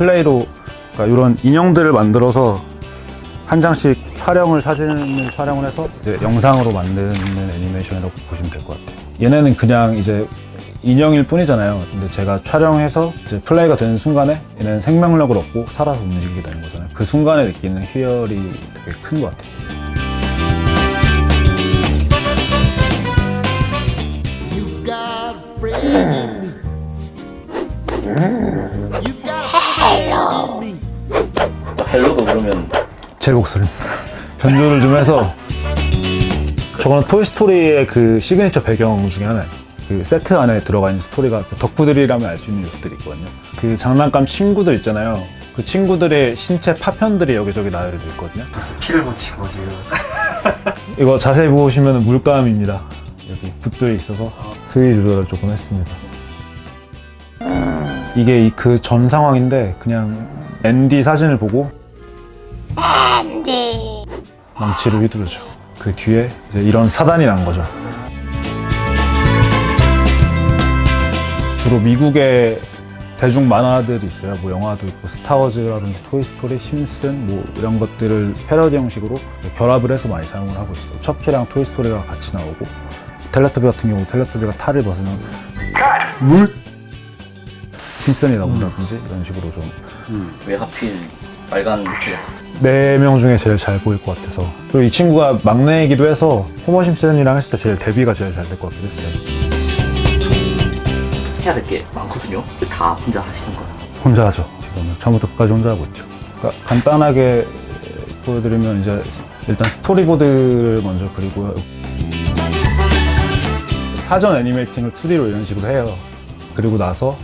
플레이로 그러니까 이런 인형들을 만들어서 한 장씩 사진을 촬영을 해서 이제 영상으로 만드는 애니메이션이라고 보시면 될 것 같아요. 얘네는 그냥 이제 인형일 뿐이잖아요. 근데 제가 촬영해서 이제 플레이가 되는 순간에 얘네는 생명력을 얻고 살아서 움직이게 되는 거잖아요. 그 순간에 느끼는 희열이 되게 큰 것 같아요. 헬로도 그러면 제 목소리입니다. 변조를 좀 해서 저거는 토이스토리의 그 시그니처 배경 중에 하나예요. 그 세트 안에 들어가 있는 스토리가 덕후들이라면 알 수 있는 요소들이 있거든요. 그 장난감 친구들 있잖아요. 그 친구들의 신체 파편들이 여기저기 나열이 돼 있거든요. 피를 묻히고 지금 이거 자세히 보시면 물감입니다. 여기 붓들이 있어서 수위 조절을 조금 했습니다. 이게 그 전 상황인데 그냥 앤디 사진을 보고 망치를 휘두르죠. 그 뒤에 이제 이런 사단이 난 거죠. 주로 미국의 대중 만화들이 있어요. 뭐 영화도 있고 스타워즈라든지 토이스토리, 심슨 뭐 이런 것들을 패러디 형식으로 결합을 해서 많이 사용을 하고 있어요. 척키랑 토이스토리가 같이 나오고 텔레토비 같은 경우 텔레토비가 탈을 벗으면 물? 심슨이 나온다든지 이런 식으로 좀 왜 하필 빨간 물체 같은 4명 중에 제일 잘 보일 것 같아서 그리고 이 친구가 막내이기도 해서 호머 심슨이랑 했을 때 제일 데뷔가 제일 잘 될 것 같기도 했어요. 해야 될 게 많거든요. 다 혼자 하시는 거예요? 혼자 하죠. 지금은 처음부터 끝까지 혼자 하고 있죠. 그러니까 간단하게 보여드리면 이제 일단 스토리보드를 먼저 그리고요. 사전 애니메이팅을 2D로 이런 식으로 해요. 그리고 나서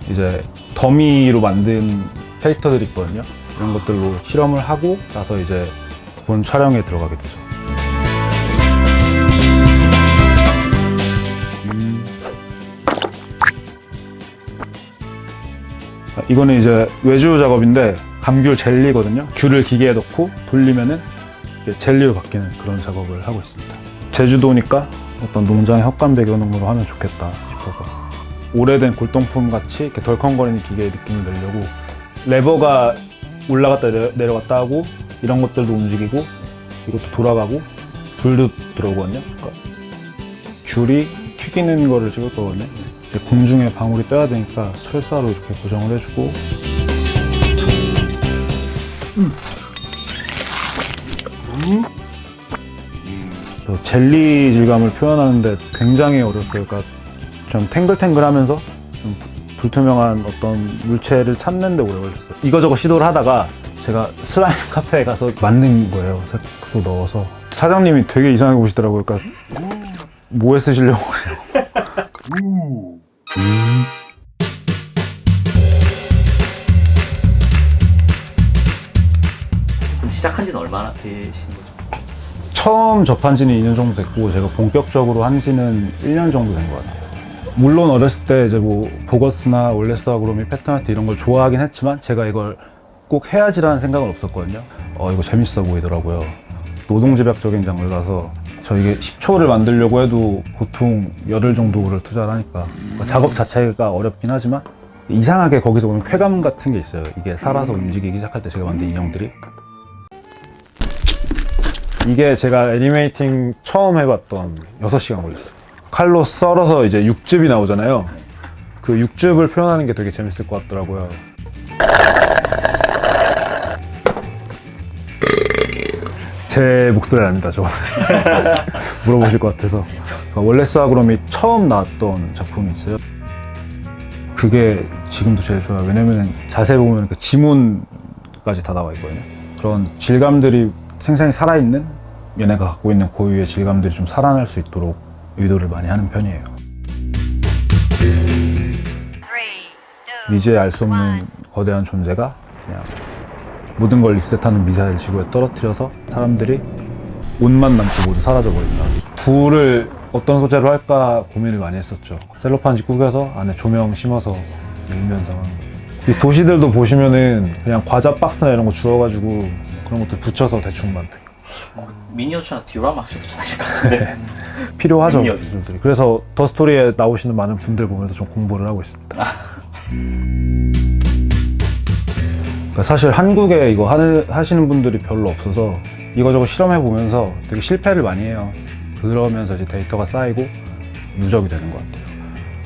이제 더미로 만든 캐릭터들이 있거든요. 이런 것들로 실험을 하고 나서 이제 본 촬영에 들어가게 되죠. 이거는 이제 외주 작업인데 감귤 젤리거든요. 귤을 기계에 넣고 돌리면은 젤리로 바뀌는 그런 작업을 하고 있습니다. 제주도니까 어떤 농장의 헛간 배경으로 하면 좋겠다 싶어서 오래된 골동품 같이 이렇게 덜컹거리는 기계의 느낌을 내려고 레버가 올라갔다 내려갔다 하고 이런 것들도 움직이고 이것도 돌아가고 불도 들어오거든요. 그러니까 귤이 튀기는 거를 찍을 거거든요. 공중에 방울이 떠야 되니까 철사로 이렇게 고정을 해주고 또 젤리 질감을 표현하는데 굉장히 어렵어요. 그러니까 좀 탱글탱글하면서 좀 불투명한 어떤 물체를 찾는데 오래 걸렸어요. 이거저거 시도를 하다가 제가 슬라임 카페에 가서 만든 거예요. 색도 넣어서 사장님이 되게 이상하게 보시더라고요. 그러니까 뭐에 쓰시려고 그래요. 그럼 시작한 지는 얼마나 되신 거죠? 처음 접한 지는 2년 정도 됐고 제가 본격적으로 한 지는 1년 정도 된 것 같아요. 물론 어렸을 때 이제 뭐 보거스나 올레스 아그로미, 패턴아트 이런 걸 좋아하긴 했지만 제가 이걸 꼭 해야지라는 생각은 없었거든요. 이거 재밌어 보이더라고요. 노동집약적인 장르라서 저 이게 10초를 만들려고 해도 보통 열흘 정도를 투자를 하니까 작업 자체가 어렵긴 하지만 이상하게 거기서 오는 쾌감 같은 게 있어요. 이게 살아서 움직이기 시작할 때 제가 만든 인형들이 이게 제가 애니메이팅 처음 해봤던 6시간 걸렸어요. 칼로 썰어서 이제 육즙이 나오잖아요. 그 육즙을 표현하는 게 되게 재밌을 것 같더라고요. 제 목소리 아닙니다, 저거. 물어보실 것 같아서. 월레스 아그롬이 처음 나왔던 작품이 있어요. 그게 지금도 제일 좋아요. 왜냐면 자세히 보면 그 지문까지 다 나와 있거든요. 그런 질감들이 생생히 살아있는 얘네가 갖고 있는 고유의 질감들이 좀 살아날 수 있도록 의도를 많이 하는 편이에요. 미지의 알 수 없는 거대한 존재가 그냥 모든 걸 리셋하는 미사일 지구에 떨어뜨려서 사람들이 옷만 남고 모두 사라져버린다. 불을 어떤 소재로 할까 고민을 많이 했었죠. 셀로판지 구겨서 안에 조명 심어서 밀면서 이 도시들도 보시면은 그냥 과자 박스나 이런 거 주워가지고 그런 것들 붙여서 대충 만든 미니어처나 디오라마 하셔도 잘하실 것 같은데 필요하죠. 능력이. 기술들이. 그래서 더 스토리에 나오시는 많은 분들 보면서 좀 공부를 하고 있습니다. 그러니까 사실 한국에 이거 하시는 분들이 별로 없어서 이거저거 실험해 보면서 되게 실패를 많이 해요. 그러면서 이제 데이터가 쌓이고 누적이 되는 것 같아요.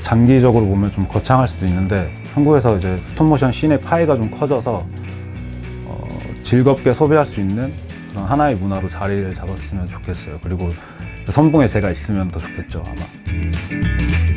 장기적으로 보면 좀 거창할 수도 있는데 한국에서 이제 스톱모션 씬의 파이가 좀 커져서 즐겁게 소비할 수 있는 그런 하나의 문화로 자리를 잡았으면 좋겠어요. 그리고 선봉에 제가 있으면 더 좋겠죠, 아마.